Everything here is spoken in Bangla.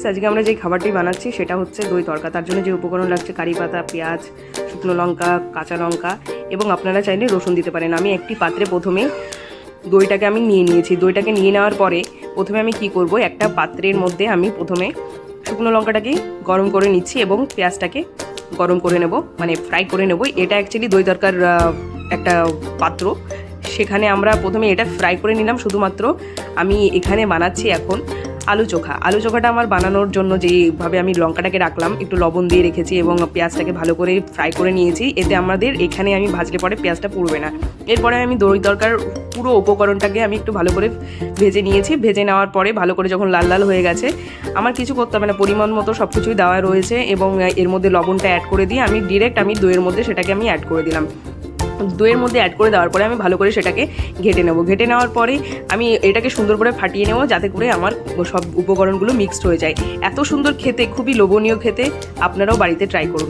আজকে আমরা যে খাবারটি বানাচ্ছি সেটা হচ্ছে দই তড়কা। তার জন্য যে উপকরণ লাগছে কারি পাতা, পেঁয়াজ, শুকনো লঙ্কা, কাঁচা লঙ্কা এবং আপনারা চাইলে রসুন দিতে পারেন। আমি একটি পাত্রে প্রথমে দইটাকে আমি নিয়ে নিয়েছি। দইটাকে নিয়ে নেওয়ার পরে প্রথমে আমি কি করব, একটা পাত্রের মধ্যে আমি প্রথমে শুকনো লঙ্কাটাকে গরম করে নিচ্ছি এবং পেঁয়াজটাকে গরম করে নেব, মানে ফ্রাই করে নেব। এটা অ্যাকচুয়ালি দই তড়কার একটা পাত্র, সেখানে আমরা প্রথমে এটা ফ্রাই করে নিলাম। শুধুমাত্র আমি এখানে বানাচ্ছি এখন আলু চোখা। আলু চোখাটা আমার বানানোর জন্য যেভাবে আমি লঙ্কাটাকে রাখলাম, একটু লবণ দিয়ে রেখেছি এবং পেঁয়াজটাকে ভালো করে ফ্রাই করে নিয়েছি। এতে আমাদের এখানে আমি ভাজলে পরে পেঁয়াজটা পুড়বে না। এরপরে আমি দই তড়কার পুরো উপকরণটাকে আমি একটু ভালো করে ভেজে নিয়েছি। ভেজে নেওয়ার পরে ভালো করে যখন লাল লাল হয়ে গেছে, আমার কিছু করতে হবে না, পরিমাণ মতো সব কিছুই দেওয়া রয়েছে এবং এর মধ্যে লবণটা অ্যাড করে দিয়ে আমি ডিরেক্ট দইয়ের মধ্যে সেটাকে আমি অ্যাড করে দিলাম। দইয়ের মধ্যে অ্যাড করে দেওয়ার পরে আমি ভালো করে সেটাকে ঘেটে নেব। ঘেটে নেওয়ার পরে আমি এটাকে সুন্দর করে ফাটিয়ে নেব, যাতে করে আমার সব উপকরণগুলো মিক্সড হয়ে যায়। এত সুন্দর খেতে, খুবই লোভনীয় খেতে। আপনারাও বাড়িতে ট্রাই করুন।